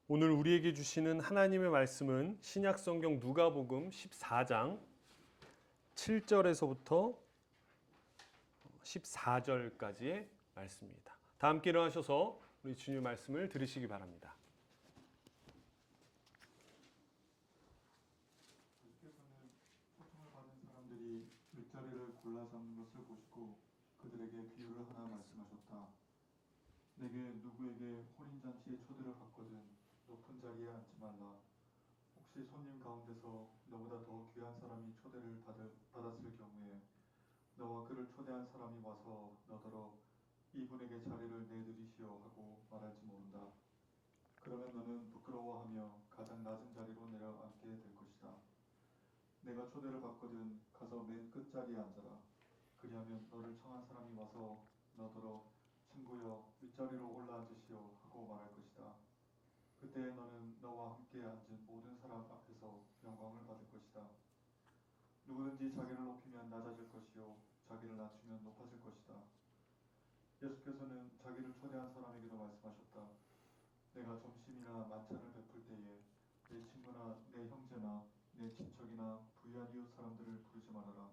오늘 우리에게 주시는 하나님의 말씀은 신약성경 누가복음 14장 7절에서부터 14절까지의 말씀입니다. 다 함께 일어나셔서 우리 주님의 말씀을 들으시기 바랍니다. 예수께서는 초청을 받은 사람들이 윗자리를 골라 잡는 것을 보시고 그들에게 비유를 하나 말씀하셨다. 내게 누구에게 혼인잔치에 초대를 받거든 높은 자리에 앉지 말라. 혹시 손님 가운데서 너보다 더 귀한 사람이 초대를 받았을 경우에 너와 그를 초대한 사람이 와서 너더러 이분에게 자리를 내드리시오 하고 말할지 모른다. 그러면 너는 부끄러워하며 가장 낮은 자리로 내려앉게 될 것이다. 내가 초대를 받거든 가서 맨 끝자리에 앉아라. 그리하면 너를 청한 사람이 와서 너더러 친구여 윗자리로 올라앉으시오 하고 말할 것이다. 그때 너는 너와 함께 앉은 모든 사람 앞에서 영광을 받을 것이다. 누구든지 자기를 높이면 낮아질 것이요 자기를 낮추면 높아질 것이다. 예수께서는 자기를 초대한 사람에게도 말씀하셨다. 내가 점심이나 만찬을 베풀 때에 내 친구나 내 형제나 내 친척이나 부유한 이웃 사람들을 부르지 말아라.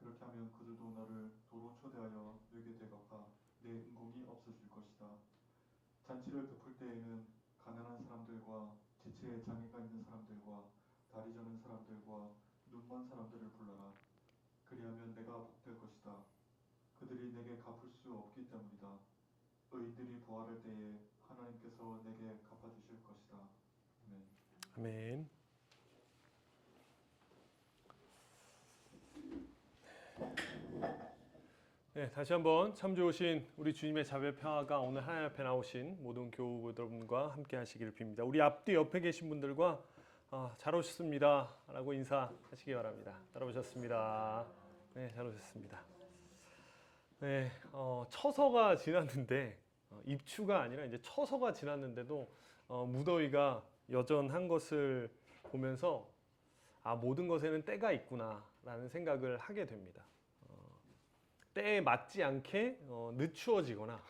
그렇게 하면 그들도 너를 도로 초대하여 내게 되갚아 내 은공이 없어질 것이다. 잔치를 베풀 때에는 가난한 사람들과 지체에 장애가 있는 사람들과 다리 저는 사람들과 눈먼 사람들을 불러라. 그리하면 내가 복될 것이다. 그들이 내게 갚을 수 없기 때문이다. 의인들이 부활할 때에 하나님께서 내게 갚아주실 것이다. 아멘. 아멘. 네, 다시 한번 참 좋으신 우리 주님의 자비의 평화가 오늘 하나님 앞에 나오신 모든 교우 여러분과 함께 하시기를 빕니다. 우리 앞뒤 옆에 계신 분들과 잘 오셨습니다 라고 인사하시기 바랍니다. 잘 오셨습니다. 네, 잘 오셨습니다. 네, 처서가 지났는데 입추가 아니라 이제 처서가 지났는데도 무더위가 여전한 것을 보면서 모든 것에는 때가 있구나라는 생각을 하게 됩니다. 때에 맞지 않게 늦추어지거나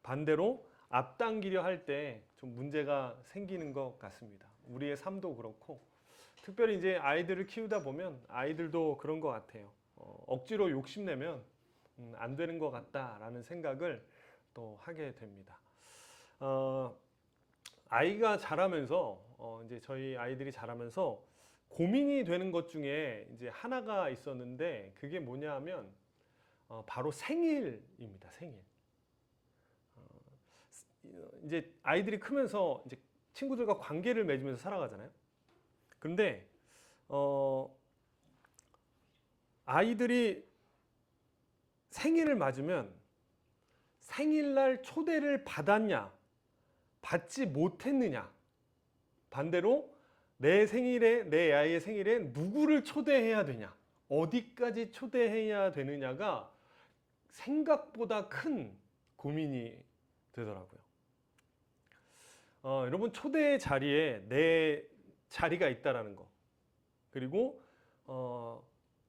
반대로 앞당기려 할 때 좀 문제가 생기는 것 같습니다. 우리의 삶도 그렇고 특별히 이제 아이들을 키우다 보면 아이들도 그런 것 같아요. 억지로 욕심내면 안 되는 것 같다라는 생각을 또 하게 됩니다. 아이가 자라면서 이제 저희 아이들이 자라면서 고민이 되는 것 중에 이제 하나가 있었는데 그게 뭐냐 하면 바로 생일입니다. 생일. 이제 아이들이 크면서 이제 친구들과 관계를 맺으면서 살아가잖아요. 그런데 아이들이 생일을 맞으면 생일날 초대를 받았냐, 받지 못했느냐, 반대로 내 생일에, 내 아이의 생일에 누구를 초대해야 되냐, 어디까지 초대해야 되느냐가 생각보다 큰 고민이 되더라고요. 여러분 초대의 자리에 내 자리가 있다라는 거, 그리고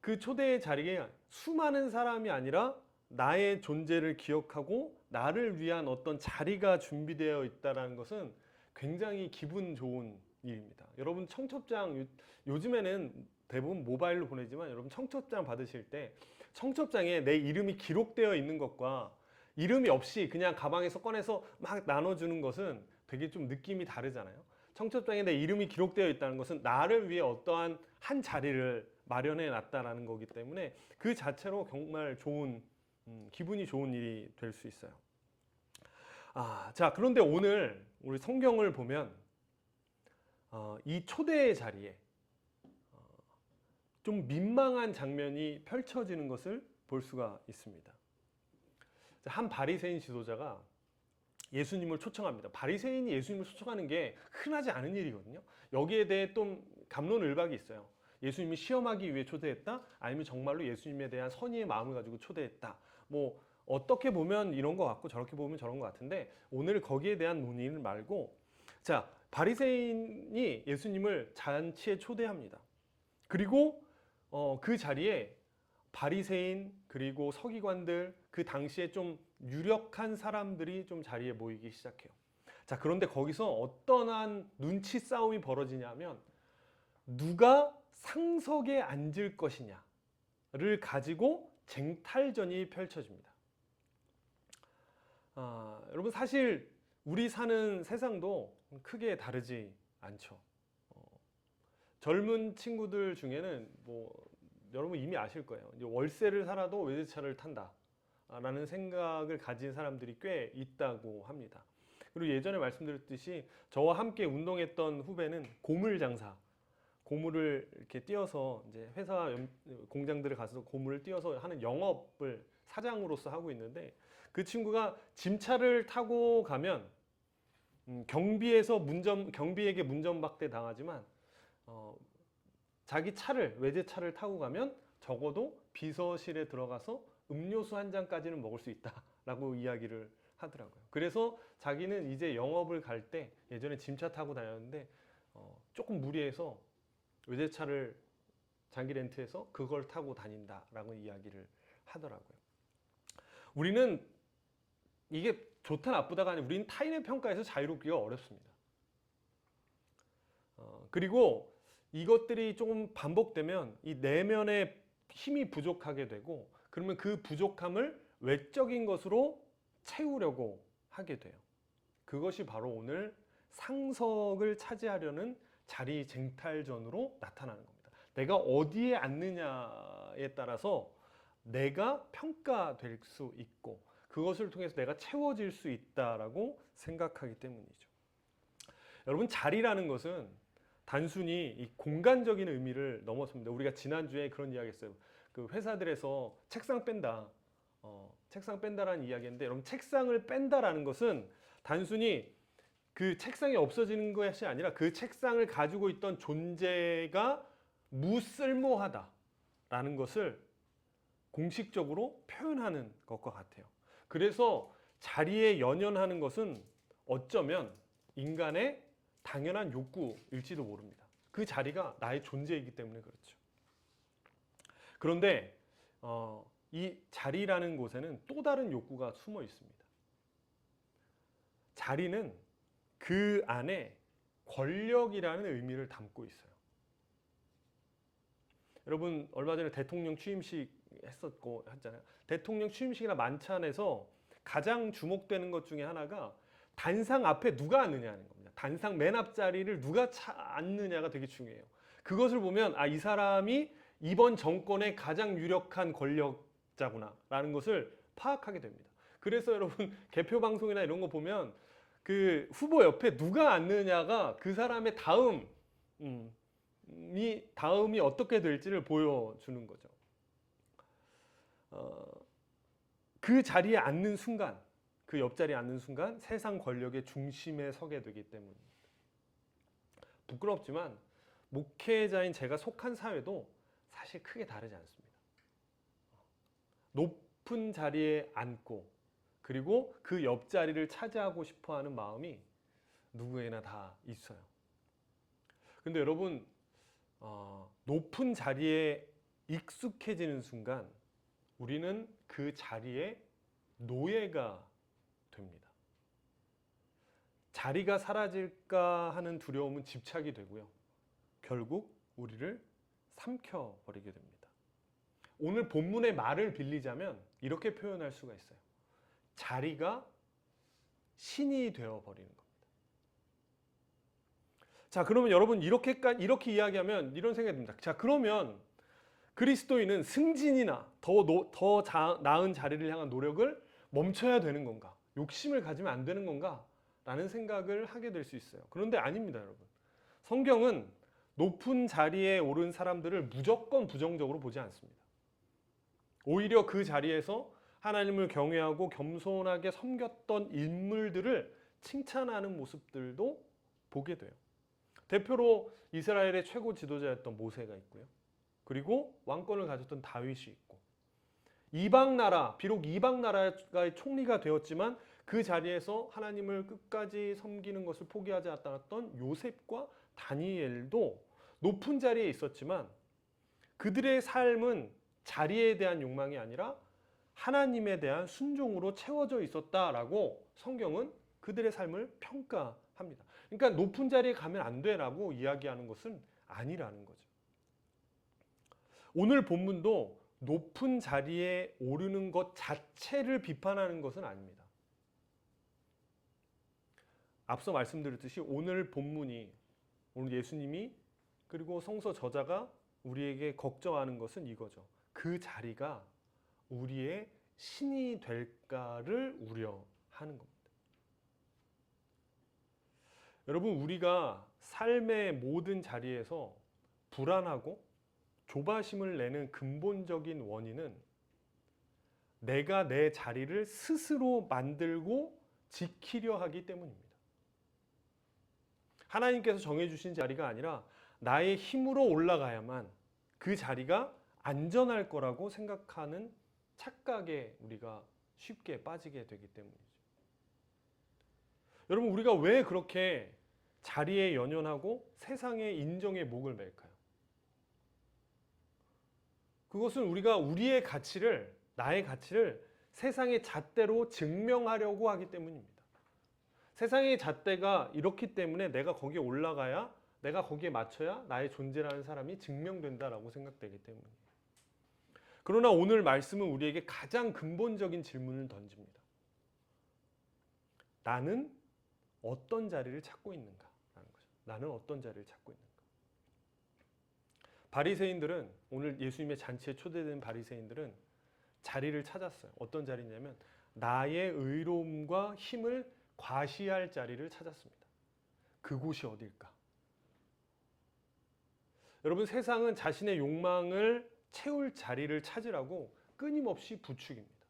그 초대의 자리에 수많은 사람이 아니라 나의 존재를 기억하고 나를 위한 어떤 자리가 준비되어 있다는 것은 굉장히 기분 좋은 일입니다. 여러분 청첩장 요즘에는 대부분 모바일로 보내지만 여러분 청첩장 받으실 때 청첩장에 내 이름이 기록되어 있는 것과 이름이 없이 그냥 가방에서 꺼내서 막 나눠주는 것은 되게 좀 느낌이 다르잖아요. 청첩장에 내 이름이 기록되어 있다는 것은 나를 위해 어떠한 한 자리를 마련해 놨다라는 거기 때문에 그 자체로 정말 좋은 기분이 좋은 일이 될 수 있어요. 자, 그런데 오늘 우리 성경을 보면 이 초대의 자리에 좀 민망한 장면이 펼쳐지는 것을 볼 수가 있습니다. 한 바리새인 지도자가 예수님을 초청합니다. 바리새인이 예수님을 초청하는 게 흔하지 않은 일이거든요. 여기에 대해 좀 갑론을박이 있어요. 예수님이 시험하기 위해 초대했다? 아니면 정말로 예수님에 대한 선의의 마음을 가지고 초대했다? 뭐 어떻게 보면 이런 것 같고 저렇게 보면 저런 것 같은데 오늘 거기에 대한 논의는 말고, 자, 바리새인이 예수님을 잔치에 초대합니다. 그리고 그 자리에 바리새인 그리고 서기관들, 그 당시에 좀 유력한 사람들이 좀 자리에 모이기 시작해요. 자, 그런데 거기서 어떠한 눈치 싸움이 벌어지냐면 누가 상석에 앉을 것이냐를 가지고 쟁탈전이 펼쳐집니다. 여러분 사실 우리 사는 세상도 크게 다르지 않죠. 젊은 친구들 중에는 뭐 여러분 이미 아실 거예요. 이제 월세를 살아도 외제차를 탄다라는 생각을 가진 사람들이 꽤 있다고 합니다. 그리고 예전에 말씀드렸듯이 저와 함께 운동했던 후배는 고물 장사, 고물을 이렇게 띄어서 이제 회사 공장들을 가서 고물을 띄어서 하는 영업을 사장으로서 하고 있는데 그 친구가 짐차를 타고 가면 경비에게 문전박대 당하지만 자기 차를 외제차를 타고 가면 적어도 비서실에 들어가서 음료수 한 잔까지는 먹을 수 있다라고 이야기를 하더라고요. 그래서 자기는 이제 영업을 갈 때 예전에 짐차 타고 다녔는데 조금 무리해서 외제차를 장기 렌트해서 그걸 타고 다닌다라고 이야기를 하더라고요. 우리는 이게 좋다 나쁘다가 아니라 우리는 타인의 평가에서 자유롭기가 어렵습니다. 그리고 이것들이 조금 반복되면 이 내면의 힘이 부족하게 되고 그러면 그 부족함을 외적인 것으로 채우려고 하게 돼요. 그것이 바로 오늘 상석을 차지하려는 자리 쟁탈전으로 나타나는 겁니다. 내가 어디에 앉느냐에 따라서 내가 평가될 수 있고 그것을 통해서 내가 채워질 수 있다라고 생각하기 때문이죠. 여러분 자리라는 것은 단순히 이 공간적인 의미를 넘어섭니다. 우리가 지난주에 그런 이야기 했어요. 그 회사들에서 책상 뺀다. 책상 뺀다라는 이야기인데 여러분 책상을 뺀다라는 것은 단순히 그 책상이 없어지는 것이 아니라 그 책상을 가지고 있던 존재가 무쓸모하다라는 것을 공식적으로 표현하는 것과 같아요. 그래서 자리에 연연하는 것은 어쩌면 인간의 당연한 욕구일지도 모릅니다. 그 자리가 나의 존재이기 때문에 그렇죠. 그런데 이 자리라는 곳에는 또 다른 욕구가 숨어 있습니다. 자리는 그 안에 권력이라는 의미를 담고 있어요. 여러분 얼마 전에 대통령 취임식 했잖아요. 대통령 취임식이나 만찬에서 가장 주목되는 것 중에 하나가 단상 앞에 누가 앉느냐는 겁니다. 단상 맨 앞자리를 누가 앉느냐가 되게 중요해요. 그것을 보면 이 사람이 이번 정권의 가장 유력한 권력자구나라는 것을 파악하게 됩니다. 그래서 여러분 개표 방송이나 이런 거 보면 그 후보 옆에 누가 앉느냐가 그 사람의 다음이 어떻게 될지를 보여주는 거죠. 그 자리에 앉는 순간, 그 옆자리에 앉는 순간 세상 권력의 중심에 서게 되기 때문입니다. 부끄럽지만 목회자인 제가 속한 사회도 사실 크게 다르지 않습니다. 높은 자리에 앉고 그리고 그 옆자리를 차지하고 싶어하는 마음이 누구에나 다 있어요. 근데 여러분 높은 자리에 익숙해지는 순간 우리는 그 자리에 노예가 됩니다. 자리가 사라질까 하는 두려움은 집착이 되고요. 결국 우리를 삼켜버리게 됩니다. 오늘 본문의 말을 빌리자면 이렇게 표현할 수가 있어요. 자리가 신이 되어버리는 겁니다. 자, 그러면 여러분 이렇게 이야기하면 이런 생각이 듭니다. 자, 그러면 그리스도인은 승진이나 더 나은 자리를 향한 노력을 멈춰야 되는 건가? 욕심을 가지면 안 되는 건가? 라는 생각을 하게 될 수 있어요. 그런데 아닙니다, 여러분. 성경은 높은 자리에 오른 사람들을 무조건 부정적으로 보지 않습니다. 오히려 그 자리에서 하나님을 경외하고 겸손하게 섬겼던 인물들을 칭찬하는 모습들도 보게 돼요. 대표로 이스라엘의 최고 지도자였던 모세가 있고요. 그리고 왕권을 가졌던 다윗이 있고 비록 이방 나라의 총리가 되었지만 그 자리에서 하나님을 끝까지 섬기는 것을 포기하지 않았던 요셉과 다니엘도 높은 자리에 있었지만 그들의 삶은 자리에 대한 욕망이 아니라 하나님에 대한 순종으로 채워져 있었다라고 성경은 그들의 삶을 평가합니다. 그러니까 높은 자리에 가면 안 돼라고 이야기하는 것은 아니라는 거죠. 오늘 본문도 높은 자리에 오르는 것 자체를 비판하는 것은 아닙니다. 앞서 말씀드렸듯이 오늘 본문이, 오늘 예수님이 그리고 성서 저자가 우리에게 걱정하는 것은 이거죠. 그 자리가 우리의 신이 될까를 우려하는 겁니다. 여러분, 우리가 삶의 모든 자리에서 불안하고 조바심을 내는 근본적인 원인은 내가 내 자리를 스스로 만들고 지키려 하기 때문입니다. 하나님께서 정해주신 자리가 아니라 나의 힘으로 올라가야만 그 자리가 안전할 거라고 생각하는 착각에 우리가 쉽게 빠지게 되기 때문이죠. 여러분, 우리가 왜 그렇게 자리에 연연하고 세상의 인정에 목을 맬까요? 그것은 우리가 우리의 가치를, 나의 가치를 세상의 잣대로 증명하려고 하기 때문입니다. 세상의 잣대가 이렇기 때문에 내가 거기에 올라가야, 내가 거기에 맞춰야 나의 존재라는 사람이 증명된다라고 생각되기 때문이에요. 그러나 오늘 말씀은 우리에게 가장 근본적인 질문을 던집니다. 나는 어떤 자리를 찾고 있는가라는 거죠. 나는 어떤 자리를 찾고 있는가. 바리새인들은, 오늘 예수님의 잔치에 초대된 바리새인들은 자리를 찾았어요. 어떤 자리냐면 나의 의로움과 힘을 과시할 자리를 찾았습니다. 그곳이 어딜까? 여러분, 세상은 자신의 욕망을 채울 자리를 찾으라고 끊임없이 부추깁니다.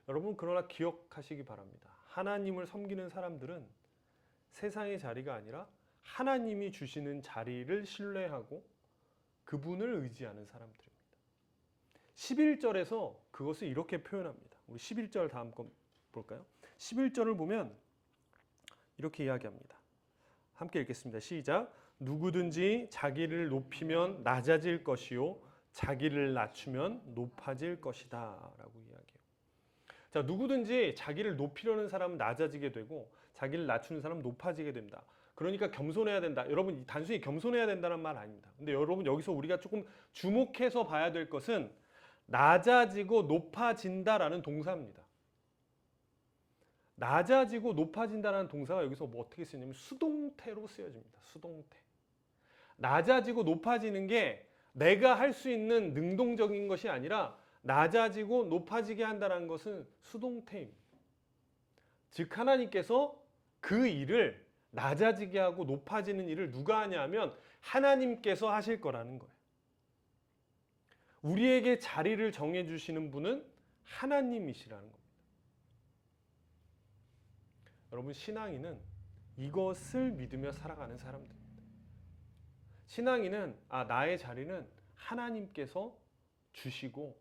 여러분, 그러나 기억하시기 바랍니다. 하나님을 섬기는 사람들은 세상의 자리가 아니라 하나님이 주시는 자리를 신뢰하고 그분을 의지하는 사람들입니다. 11절에서 그것을 이렇게 표현합니다. 우리 11절 다음 거 볼까요? 11절을 보면 이렇게 이야기합니다. 함께 읽겠습니다. 시작. 누구든지 자기를 높이면 낮아질 것이요 자기를 낮추면 높아질 것이다 라고 이야기해요. 자, 누구든지 자기를 높이려는 사람은 낮아지게 되고 자기를 낮추는 사람은 높아지게 된다. 그러니까 겸손해야 된다. 여러분, 단순히 겸손해야 된다는 말 아닙니다. 근데 여러분, 여기서 우리가 조금 주목해서 봐야 될 것은 낮아지고 높아진다라는 동사입니다. 낮아지고 높아진다라는 동사가 여기서 뭐 어떻게 쓰냐면 수동태로 쓰여집니다. 수동태. 낮아지고 높아지는 게 내가 할 수 있는 능동적인 것이 아니라 낮아지고 높아지게 한다는 것은 수동태입니다. 즉 하나님께서 그 일을 낮아지게 하고 높아지는 일을 누가 하냐면 하나님께서 하실 거라는 거예요. 우리에게 자리를 정해주시는 분은 하나님이시라는 겁니다. 여러분, 신앙인은 이것을 믿으며 살아가는 사람들입니다. 신앙인은 나의 자리는 하나님께서 주시고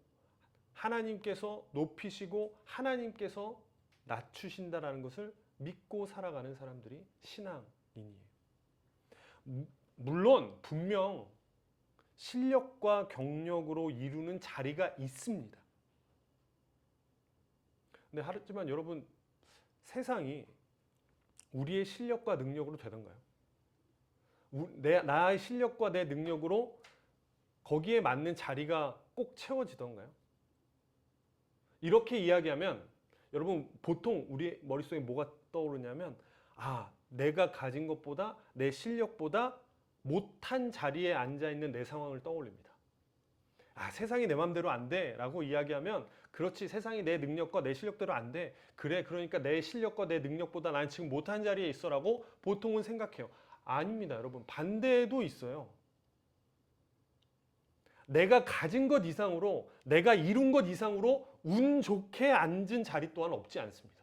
하나님께서 높이시고 하나님께서 낮추신다라는 것을 믿고 살아가는 사람들이 신앙인이에요. 물론 분명 실력과 경력으로 이루는 자리가 있습니다. 근데 하지만 여러분, 세상이 우리의 실력과 능력으로 되던가요? 나의 실력과 내 능력으로 거기에 맞는 자리가 꼭 채워지던가요? 이렇게 이야기하면 여러분, 보통 우리 머릿속에 뭐가 떠오르냐면 내가 가진 것보다 내 실력보다 못한 자리에 앉아있는 내 상황을 떠올립니다. 세상이 내 맘대로 안 돼 라고 이야기하면 그렇지, 세상이 내 능력과 내 실력대로 안 돼. 그래, 그러니까 내 실력과 내 능력보다 난 지금 못한 자리에 있어 라고 보통은 생각해요. 아닙니다, 여러분. 반대도 있어요. 내가 가진 것 이상으로, 내가 이룬 것 이상으로 운 좋게 앉은 자리 또한 없지 않습니다.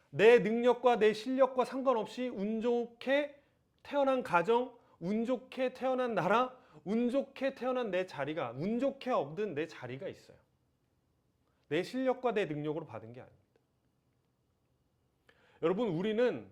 내 능력과 내 실력과 상관없이 운 좋게 태어난 가정, 운 좋게 태어난 나라, 운 좋게 태어난 내 자리가, 운 좋게 얻은 내 자리가 있어요. 내 실력과 내 능력으로 받은 게 아닙니다. 여러분, 우리는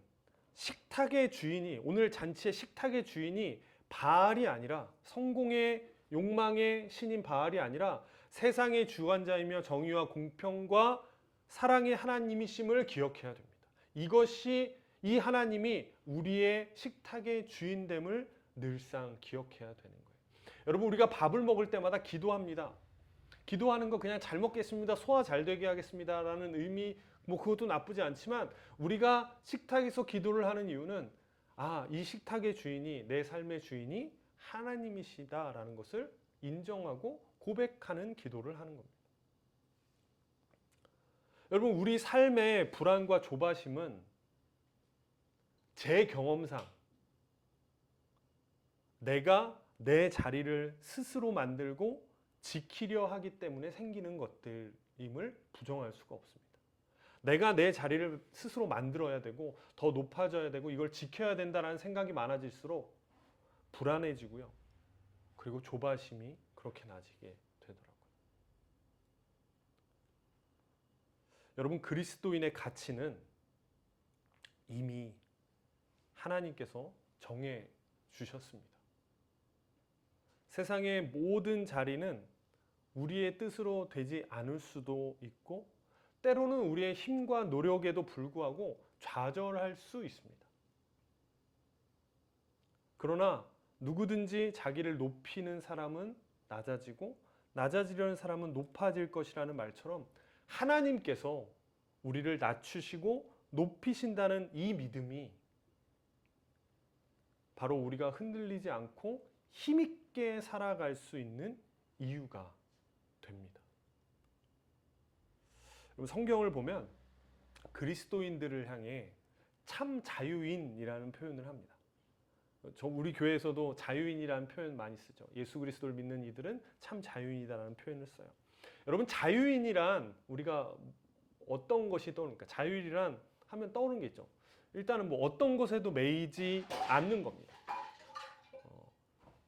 식탁의 주인이, 오늘 잔치의 식탁의 주인이 바알이 아니라, 성공의 욕망의 신인 바알이 아니라 세상의 주관자이며 정의와 공평과 사랑의 하나님이심을 기억해야 됩니다. 이것이 이 하나님이 우리의 식탁의 주인됨을 늘상 기억해야 되는 거예요. 여러분, 우리가 밥을 먹을 때마다 기도합니다. 기도하는 거 그냥 잘 먹겠습니다, 소화 잘 되게 하겠습니다 라는 의미, 그것도 나쁘지 않지만 우리가 식탁에서 기도를 하는 이유는 이 식탁의 주인이, 내 삶의 주인이 하나님이시다라는 것을 인정하고 고백하는 기도를 하는 겁니다. 여러분, 우리 삶의 불안과 조바심은 제 경험상 내가 내 자리를 스스로 만들고 지키려 하기 때문에 생기는 것들임을 부정할 수가 없습니다. 내가 내 자리를 스스로 만들어야 되고 더 높아져야 되고 이걸 지켜야 된다는 생각이 많아질수록 불안해지고요. 그리고 조바심이 그렇게 나지게 되더라고요. 여러분, 그리스도인의 가치는 이미 하나님께서 정해 주셨습니다. 세상의 모든 자리는 우리의 뜻으로 되지 않을 수도 있고 때로는 우리의 힘과 노력에도 불구하고 좌절할 수 있습니다. 그러나 누구든지 자기를 높이는 사람은 낮아지고 낮아지려는 사람은 높아질 것이라는 말처럼 하나님께서 우리를 낮추시고 높이신다는 이 믿음이 바로 우리가 흔들리지 않고 힘있게 살아갈 수 있는 이유가 됩니다. 성경을 보면 그리스도인들을 향해 참 자유인이라는 표현을 합니다. 우리 교회에서도 자유인이라는 표현 많이 쓰죠. 예수 그리스도를 믿는 이들은 참 자유인이다라는 표현을 써요. 여러분, 자유인이란 우리가 어떤 것이 떠오릅니까? 자유인이란 하면 떠오르는 게 있죠. 일단은 어떤 것에도 매이지 않는 겁니다.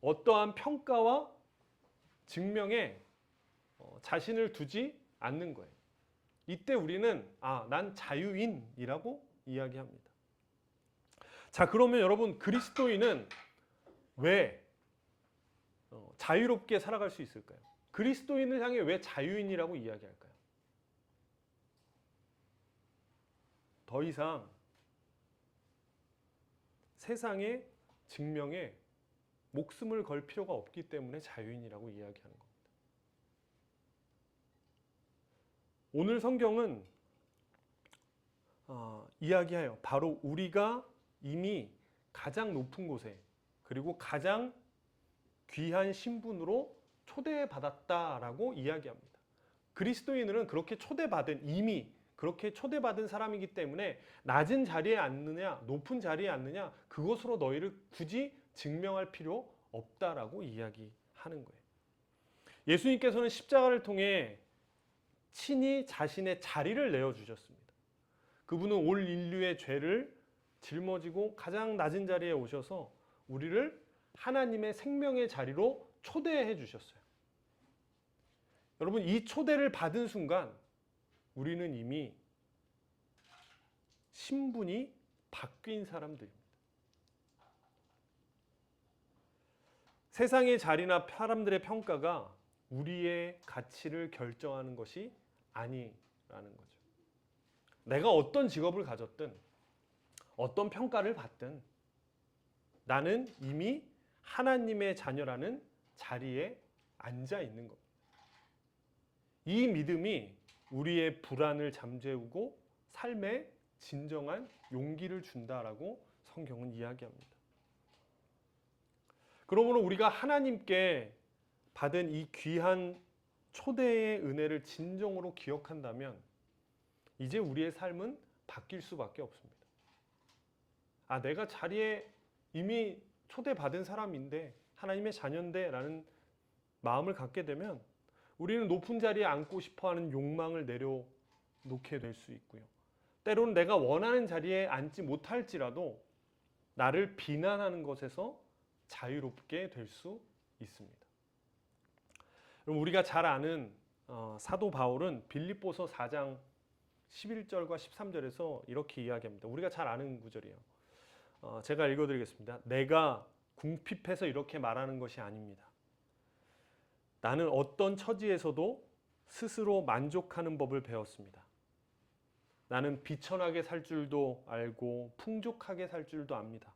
어떠한 평가와 증명에 자신을 두지 않는 거예요. 이때 우리는 난 자유인이라고 이야기합니다. 자, 그러면 여러분, 그리스도인은 왜 자유롭게 살아갈 수 있을까요? 그리스도인을 향해 왜 자유인이라고 이야기할까요? 더 이상 세상의 증명에 목숨을 걸 필요가 없기 때문에 자유인이라고 이야기하는 겁니다. 오늘 성경은 이야기해요. 바로 우리가 이미 가장 높은 곳에 그리고 가장 귀한 신분으로 초대받았다라고 이야기합니다. 그리스도인들은 그렇게 이미 그렇게 초대받은 사람이기 때문에 낮은 자리에 앉느냐 높은 자리에 앉느냐 그것으로 너희를 굳이 증명할 필요 없다라고 이야기하는 거예요. 예수님께서는 십자가를 통해 친히 자신의 자리를 내어주셨습니다. 그분은 올 인류의 죄를 짊어지고 가장 낮은 자리에 오셔서 우리를 하나님의 생명의 자리로 초대해 주셨어요. 여러분, 이 초대를 받은 순간 우리는 이미 신분이 바뀐 사람들입니다. 세상의 자리나 사람들의 평가가 우리의 가치를 결정하는 것이 아니라는 거죠. 내가 어떤 직업을 가졌든 어떤 평가를 받든 나는 이미 하나님의 자녀라는 자리에 앉아 있는 겁니다. 이 믿음이 우리의 불안을 잠재우고 삶에 진정한 용기를 준다라고 성경은 이야기합니다. 그러므로 우리가 하나님께 받은 이 귀한 초대의 은혜를 진정으로 기억한다면 이제 우리의 삶은 바뀔 수밖에 없습니다. 내가 자리에 이미 초대받은 사람인데 하나님의 자녀인데 라는 마음을 갖게 되면 우리는 높은 자리에 앉고 싶어하는 욕망을 내려놓게 될 수 있고요. 때로는 내가 원하는 자리에 앉지 못할지라도 나를 비난하는 것에서 자유롭게 될 수 있습니다. 그럼 우리가 잘 아는 사도 바울은 빌립보서 4장 11절과 13절에서 이렇게 이야기합니다. 우리가 잘 아는 구절이에요. 제가 읽어드리겠습니다. 내가 궁핍해서 이렇게 말하는 것이 아닙니다. 나는 어떤 처지에서도 스스로 만족하는 법을 배웠습니다. 나는 비천하게 살 줄도 알고 풍족하게 살 줄도 압니다.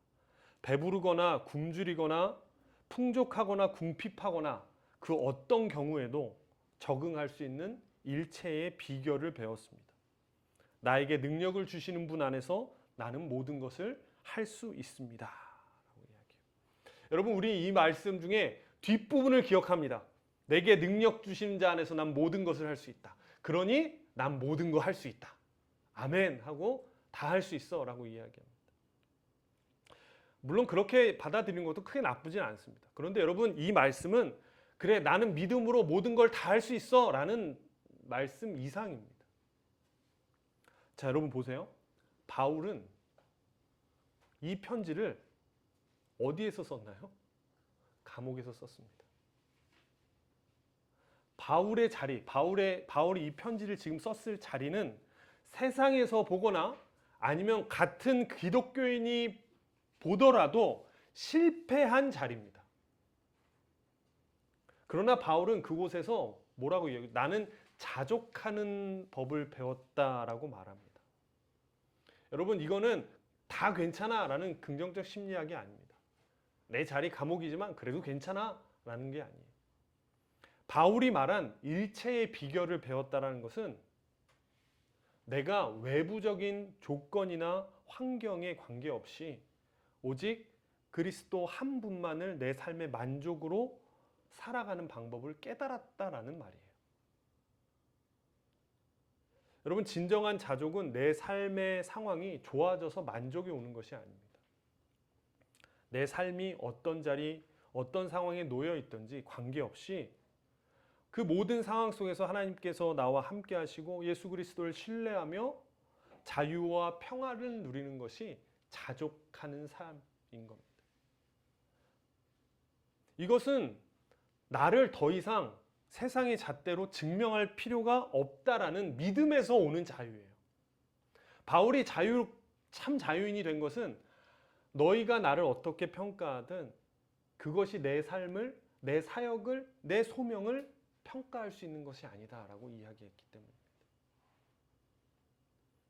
배부르거나 굶주리거나 풍족하거나 궁핍하거나 그 어떤 경우에도 적응할 수 있는 일체의 비결을 배웠습니다. 나에게 능력을 주시는 분 안에서 나는 모든 것을 할 수 있습니다. 라고 이야기해요. 여러분, 우리 이 말씀 중에 뒷부분을 기억합니다. 내게 능력 주시는 자 안에서 난 모든 것을 할 수 있다. 그러니 난 모든 거 할 수 있다. 아멘 하고 다 할 수 있어 라고 이야기합니다. 물론 그렇게 받아들이는 것도 크게 나쁘진 않습니다. 그런데 여러분, 이 말씀은 그래 나는 믿음으로 모든 걸 다 할 수 있어 라는 말씀 이상입니다. 자, 여러분 보세요. 바울은 이 편지를 어디에서 썼나요? 감옥에서 썼습니다. 바울의 자리, 바울이 이 편지를 지금 썼을 자리는 세상에서 보거나 아니면 같은 기독교인이 보더라도 실패한 자리입니다. 그러나 바울은 그곳에서 뭐라고 얘기해요? 나는 자족하는 법을 배웠다라고 말합니다. 여러분, 이거는 다 괜찮아 라는 긍정적 심리학이 아닙니다. 내 자리 감옥이지만 그래도 괜찮아 라는 게 아니에요. 바울이 말한 일체의 비결을 배웠다라는 것은 내가 외부적인 조건이나 환경에 관계없이 오직 그리스도 한 분만을 내 삶의 만족으로 살아가는 방법을 깨달았다라는 말이에요. 여러분, 진정한 자족은 내 삶의 상황이 좋아져서 만족이 오는 것이 아닙니다. 내 삶이 어떤 자리, 어떤 상황에 놓여 있든지 관계없이 그 모든 상황 속에서 하나님께서 나와 함께 하시고 예수 그리스도를 신뢰하며 자유와 평화를 누리는 것이 자족하는 삶인 겁니다. 이것은 나를 더 이상 세상의 잣대로 증명할 필요가 없다라는 믿음에서 오는 자유예요. 바울이 참 자유인이 된 것은 너희가 나를 어떻게 평가하든 그것이 내 삶을, 내 사역을, 내 소명을 평가할 수 있는 것이 아니다라고 이야기했기 때문입니다.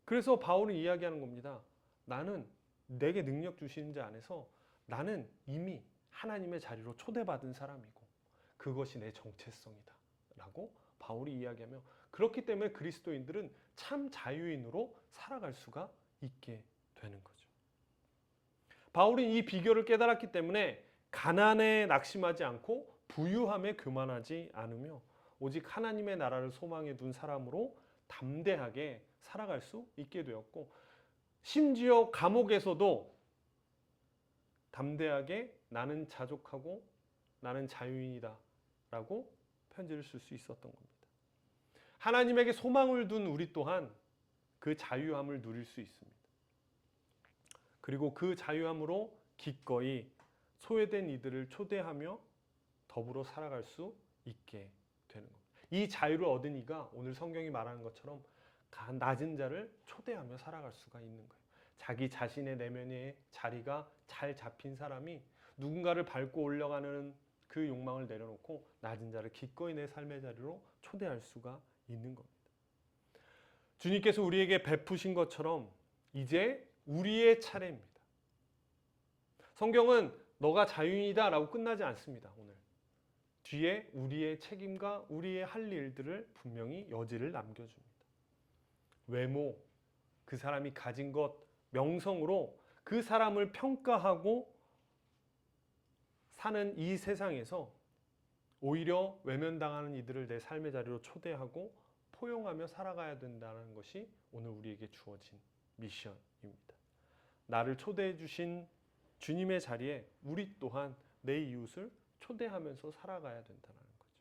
그래서 바울은 이야기하는 겁니다. 나는 내게 능력 주시는 자 안에서 나는 이미 하나님의 자리로 초대받은 사람이고 그것이 내 정체성이다 라고 바울이 이야기하며, 그렇기 때문에 그리스도인들은 참 자유인으로 살아갈 수가 있게 되는 거죠. 바울은 이 비결을 깨달았기 때문에 가난에 낙심하지 않고 부유함에 교만하지 않으며 오직 하나님의 나라를 소망해 둔 사람으로 담대하게 살아갈 수 있게 되었고, 심지어 감옥에서도 담대하게 나는 자족하고 나는 자유인이다 라고 편지를 쓸 수 있었던 겁니다. 하나님에게 소망을 둔 우리 또한 그 자유함을 누릴 수 있습니다. 그리고 그 자유함으로 기꺼이 소외된 이들을 초대하며 더불어 살아갈 수 있게 되는 겁니다. 이 자유를 얻은 이가 오늘 성경이 말하는 것처럼 낮은 자를 초대하며 살아갈 수가 있는 거예요. 자기 자신의 내면의 자리가 잘 잡힌 사람이 누군가를 밟고 올라가는 그 욕망을 내려놓고 낮은 자를 기꺼이 내 삶의 자리로 초대할 수가 있는 겁니다. 주님께서 우리에게 베푸신 것처럼 이제 우리의 차례입니다. 성경은 너가 자유인이다 라고 끝나지 않습니다. 오늘 뒤에 우리의 책임과 우리의 할 일들을 분명히 여지를 남겨줍니다. 외모, 그 사람이 가진 것, 명성으로 그 사람을 평가하고 사는 이 세상에서 오히려 외면당하는 이들을 내 삶의 자리로 초대하고 포용하며 살아가야 된다는 것이 오늘 우리에게 주어진 미션입니다. 나를 초대해 주신 주님의 자리에 우리 또한 내 이웃을 초대하면서 살아가야 된다는 거죠.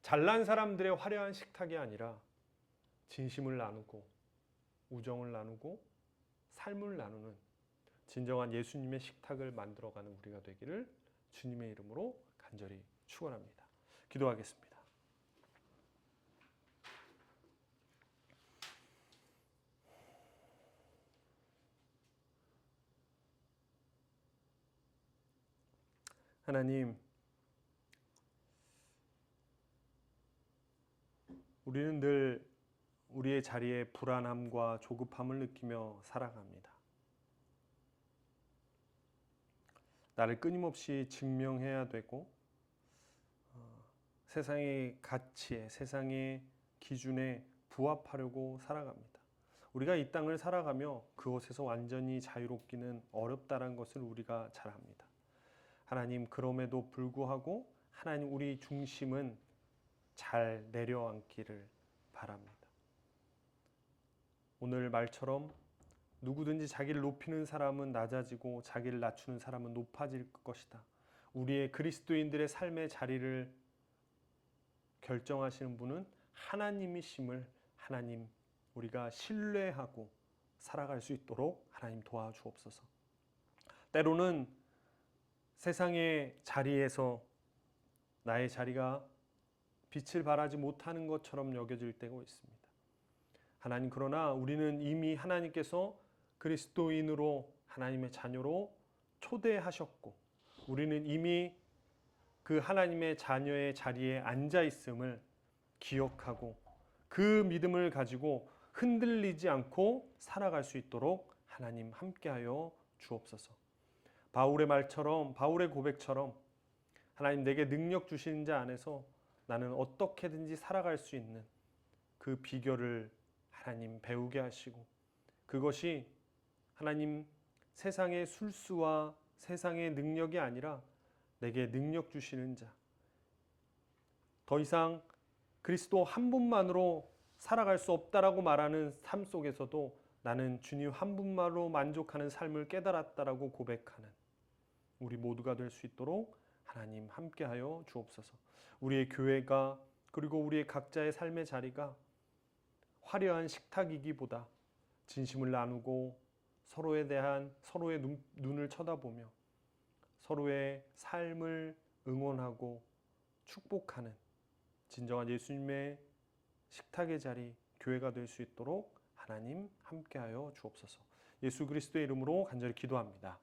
잘난 사람들의 화려한 식탁이 아니라 진심을 나누고 우정을 나누고 삶을 나누는 진정한 예수님의 식탁을 만들어가는 우리가 되기를 주님의 이름으로 간절히 축원합니다. 기도하겠습니다. 하나님, 우리는 늘 우리의 자리에 불안함과 조급함을 느끼며 살아갑니다. 나를 끊임없이 증명해야 되고 세상의 가치에, 세상의 기준에 부합하려고 살아갑니다. 우리가 이 땅을 살아가며 그곳에서 완전히 자유롭기는 어렵다는 것을 우리가 잘 압니다. 하나님, 그럼에도 불구하고 하나님 우리 중심은 잘 내려앉기를 바랍니다. 오늘 말처럼 누구든지 자기를 높이는 사람은 낮아지고 자기를 낮추는 사람은 높아질 것이다. 우리의 그리스도인들의 삶의 자리를 결정하시는 분은 하나님이심을 하나님 우리가 신뢰하고 살아갈 수 있도록 하나님 도와주옵소서. 때로는 세상의 자리에서 나의 자리가 빛을 발하지 못하는 것처럼 여겨질 때가 있습니다. 하나님, 그러나 우리는 이미 하나님께서 그리스도인으로 하나님의 자녀로 초대하셨고 우리는 이미 그 하나님의 자녀의 자리에 앉아 있음을 기억하고 그 믿음을 가지고 흔들리지 않고 살아갈 수 있도록 하나님 함께하여 주옵소서. 바울의 말처럼, 바울의 고백처럼 하나님 내게 능력 주시는 자 안에서 나는 어떻게든지 살아갈 수 있는 그 비결을 하나님 배우게 하시고 그것이 하나님 세상의 술수와 세상의 능력이 아니라 내게 능력 주시는 자, 더 이상 그리스도 한 분만으로 살아갈 수 없다라고 말하는 삶 속에서도 나는 주님 한 분만으로 만족하는 삶을 깨달았다라고 고백하는 우리 모두가 될 수 있도록 하나님 함께하여 주옵소서. 우리의 교회가 그리고 우리의 각자의 삶의 자리가 화려한 식탁이기보다 진심을 나누고 서로에 대한 서로의 눈을 쳐다보며 서로의 삶을 응원하고 축복하는 진정한 예수님의 식탁의 자리, 교회가 될 수 있도록 하나님 함께하여 주옵소서. 예수 그리스도의 이름으로 간절히 기도합니다.